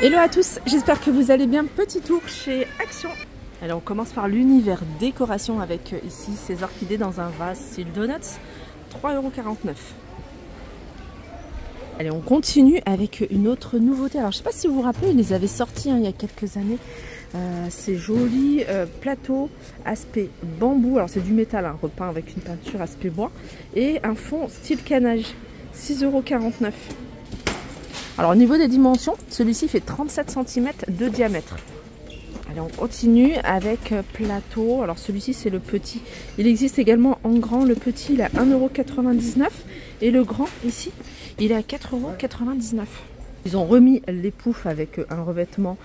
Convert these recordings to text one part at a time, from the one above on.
Hello à tous, j'espère que vous allez bien. Petit tour chez Action. Alors on commence par l'univers décoration avec ici ces orchidées dans un vase style donuts, 3,49 €. Allez, on continue avec une autre nouveauté. Alors je ne sais pas si vous vous rappelez, ils les avaient sortis il y a quelques années. Ces jolis plateaux aspect bambou. Alors c'est du métal, repeint avec une peinture aspect bois et un fond style canage, 6,49 €. Alors au niveau des dimensions, celui-ci fait 37 cm de diamètre. Allez, on continue avec plateau. Alors celui-ci c'est le petit. Il existe également en grand. Le petit il est à 1,99 € et le grand ici il est à 4,99 €. Ils ont remis les poufs avec un revêtement,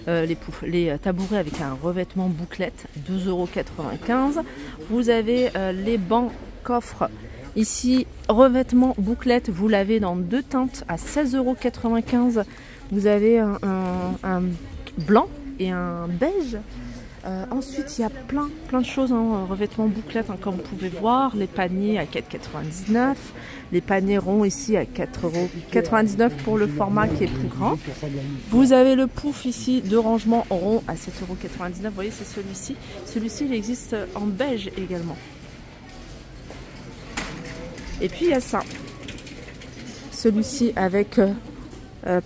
les tabourets avec un revêtement bouclette, 2,95 €. Vous avez les bancs coffres. Ici, revêtement bouclette, vous l'avez dans deux teintes à 16,95 €. Vous avez un blanc et un beige. Ensuite, il y a plein de choses en revêtement bouclette, comme vous pouvez voir. Les paniers à 4,99 €. Les paniers ronds ici à 4,99 € pour le format qui est plus grand. Vous avez le pouf ici de rangement rond à 7,99 €. Vous voyez, c'est celui-ci. Celui-ci, il existe en beige également. Et puis il y a ça, celui-ci avec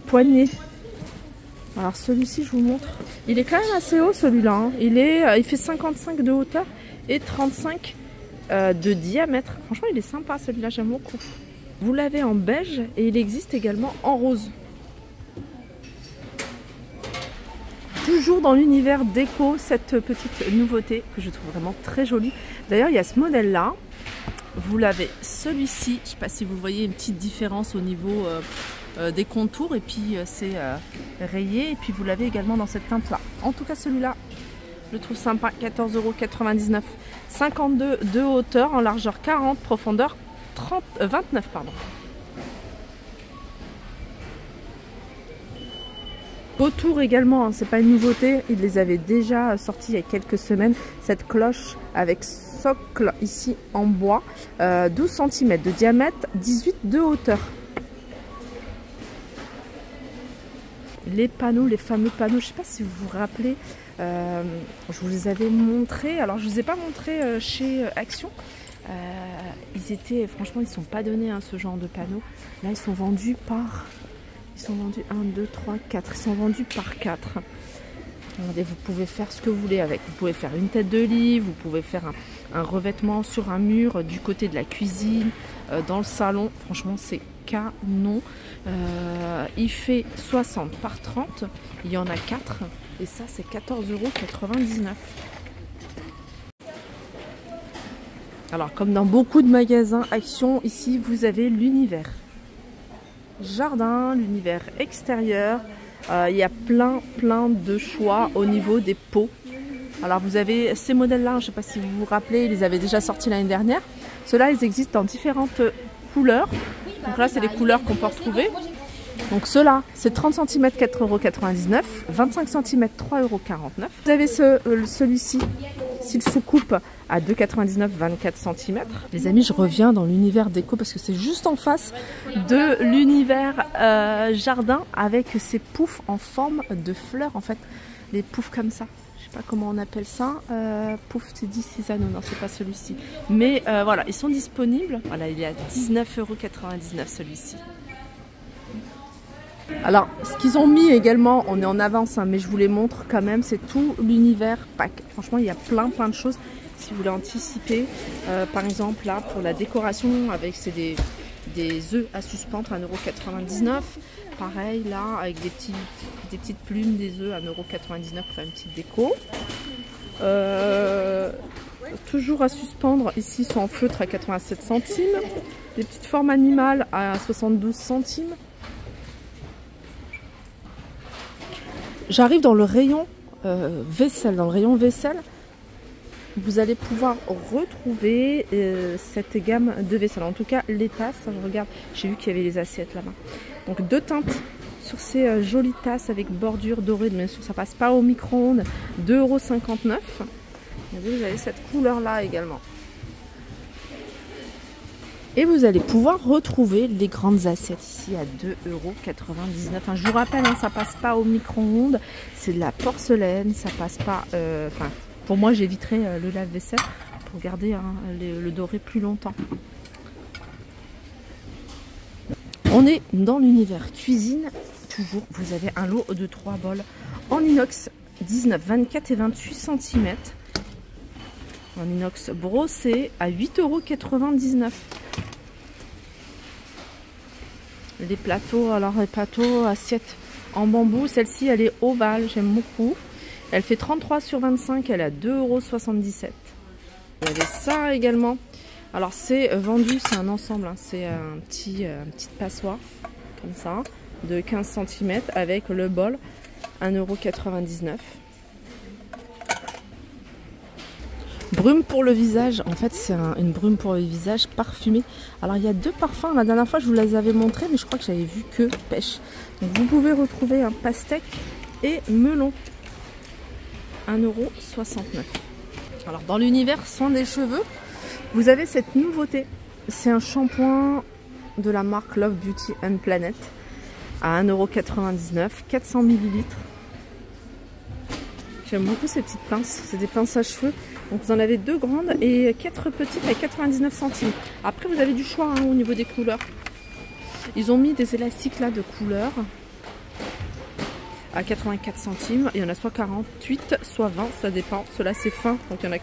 poignée. Alors celui-ci je vous montre, il est quand même assez haut celui-là, il fait 55 de hauteur et 35 de diamètre. Franchement il est sympa celui-là, j'aime beaucoup. Vous l'avez en beige et il existe également en rose. Toujours dans l'univers déco, cette petite nouveauté que je trouve vraiment très jolie. D'ailleurs il y a ce modèle-là. Vous l'avez celui-ci, je ne sais pas si vous voyez une petite différence au niveau des contours et puis c'est rayé et puis vous l'avez également dans cette teinte là. En tout cas celui-là, je le trouve sympa, 14,99 €, 52 de hauteur, en largeur 40, profondeur 29 pardon. Autour également, c'est pas une nouveauté, ils les avaient déjà sortis il y a quelques semaines, cette cloche avec socle ici en bois, 12 cm de diamètre, 18 de hauteur. Les panneaux, les fameux panneaux, je ne sais pas si vous vous rappelez, je vous les avais montrés, alors je ne vous ai pas montré chez Action. Ils étaient, franchement ils ne sont pas donnés ce genre de panneaux. Là ils sont vendus par... Ils sont vendus 1, 2, 3, 4. Ils sont vendus par 4. Regardez, vous pouvez faire ce que vous voulez avec. Vous pouvez faire une tête de lit, vous pouvez faire un revêtement sur un mur du côté de la cuisine, dans le salon. Franchement, c'est canon. Il fait 60 par 30. Il y en a 4. Et ça, c'est 14,99 €. Alors, comme dans beaucoup de magasins Action, ici, vous avez l'univers jardin, l'univers extérieur. Il y a plein de choix au niveau des pots. Alors vous avez ces modèles là, je ne sais pas si vous vous rappelez, ils les avaient déjà sortis l'année dernière. Ceux-là ils existent dans différentes couleurs. Donc là c'est les couleurs qu'on peut retrouver. Donc ceux-là c'est 30 cm 4,99 €, 25 cm 3,49 €. Vous avez celui-ci, s'il se coupe à 2,99 €, 24 cm. Les amis, je reviens dans l'univers déco parce que c'est juste en face de l'univers jardin avec ces poufs en forme de fleurs en fait. Les poufs comme ça. Je sais pas comment on appelle ça. Pouf, c'est 10 cisanos. Non, c'est pas celui-ci. Mais voilà, ils sont disponibles. Voilà, il est à 19,99 € celui-ci. Alors, ce qu'ils ont mis également, on est en avance, mais je vous les montre quand même, c'est tout l'univers pack. Franchement, il y a plein de choses. Si vous voulez anticiper, par exemple, là, pour la décoration, avec c'est des œufs à suspendre à 1,99 €. Pareil, là, avec des petites plumes, des œufs à 1,99 € pour faire une petite déco. Toujours à suspendre, ici, sont en feutre à 87 centimes. Des petites formes animales à 72 centimes. J'arrive dans le rayon vaisselle. Dans le rayon vaisselle, vous allez pouvoir retrouver cette gamme de vaisselle. En tout cas, les tasses. Je regarde, j'ai vu qu'il y avait les assiettes là-bas. Donc deux teintes sur ces jolies tasses avec bordure dorée. Bien sûr, ça passe pas au micro-ondes. 2,59 €. Vous avez cette couleur-là également. Et vous allez pouvoir retrouver les grandes assiettes ici à 2,99 €. Enfin, je vous rappelle, hein, ça passe pas au micro-ondes. C'est de la porcelaine, ça passe pas... pour moi, j'éviterai le lave-vaisselle pour garder hein, le doré plus longtemps. On est dans l'univers cuisine. Toujours, vous avez un lot de 3 bols en inox 19, 24 et 28 cm. En inox brossé à 8,99 €. Les plateaux, alors les plateaux assiettes en bambou, celle-ci elle est ovale, j'aime beaucoup. Elle fait 33 sur 25, elle est à 2,77 €. Il y avait ça également. Alors c'est vendu, c'est un ensemble, hein. C'est un petite passoire comme ça, de 15 cm avec le bol, 1,99 €. Brume pour le visage, en fait c'est une brume pour le visage parfumée. Alors il y a 2 parfums, la dernière fois je vous les avais montrés mais je crois que j'avais vu que pêche. Donc vous pouvez retrouver un pastèque et melon, 1,69 €. Alors dans l'univers soin des cheveux, vous avez cette nouveauté. C'est un shampoing de la marque Love Beauty and Planet à 1,99 €, 400 ml. J'aime beaucoup ces petites pinces, c'est des pinces à cheveux. Donc vous en avez 2 grandes et 4 petites à 99 centimes. Après vous avez du choix hein, au niveau des couleurs. Ils ont mis des élastiques là de couleurs à 84 centimes. Il y en a soit 48, soit 20, ça dépend. Ceux-là c'est fin, donc il y en a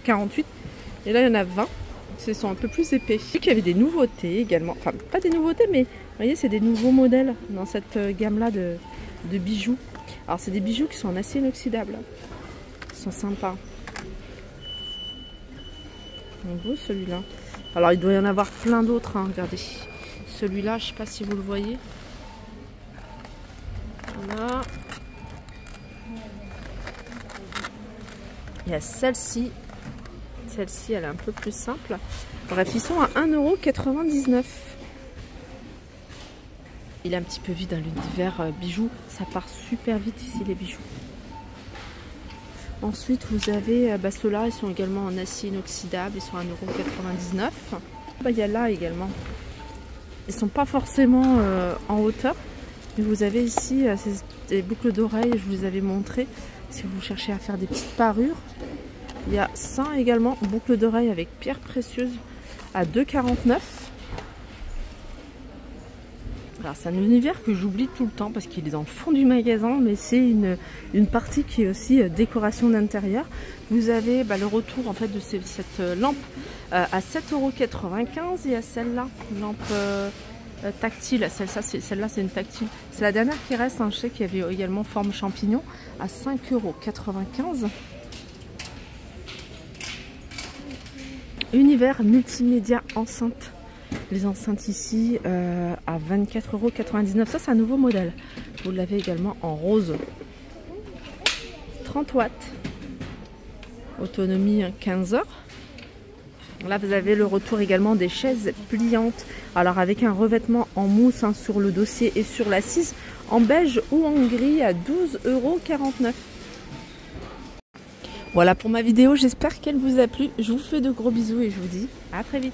48. Et là il y en a 20. Ils sont un peu plus épais. J'ai vu qu'il y avait des nouveautés également. Enfin pas des nouveautés mais vous voyez c'est des nouveaux modèles dans cette gamme là de bijoux. Alors c'est des bijoux qui sont en acier inoxydable. Ils sont sympas. Beau celui-là. Alors il doit y en avoir plein d'autres, hein, regardez. Celui-là, je ne sais pas si vous le voyez. Là. Il y a celle-ci. Celle-ci, elle est un peu plus simple. Bref, ils sont à 1,99 €. Il est un petit peu vide, hein, l'univers bijoux. Ça part super vite ici, les bijoux. Ensuite, vous avez ceux-là, ils sont également en acier inoxydable, ils sont à 1,99 €. Il y a là également. Ils ne sont pas forcément en hauteur, mais vous avez ici des boucles d'oreilles, je vous les avais montré. Si vous cherchez à faire des petites parures, il y a ça également, boucles d'oreilles avec pierres précieuses à 2,49 €. Alors c'est un univers que j'oublie tout le temps parce qu'il est dans le fond du magasin, mais c'est une partie qui est aussi décoration d'intérieur. Vous avez le retour en fait de cette lampe à 7,95 € et à celle-là, lampe tactile. Celle-là c'est une tactile. C'est la dernière qui reste, hein. Je sais qu'il y avait également forme champignon à 5,95 €. Univers multimédia enceinte. Les enceintes ici à 24,99 €. Ça, c'est un nouveau modèle. Vous l'avez également en rose. 30 watts. Autonomie 15 heures. Là, vous avez le retour également des chaises pliantes. Alors, avec un revêtement en mousse hein, sur le dossier et sur l'assise, en beige ou en gris à 12,49 €. Voilà pour ma vidéo. J'espère qu'elle vous a plu. Je vous fais de gros bisous et je vous dis à très vite.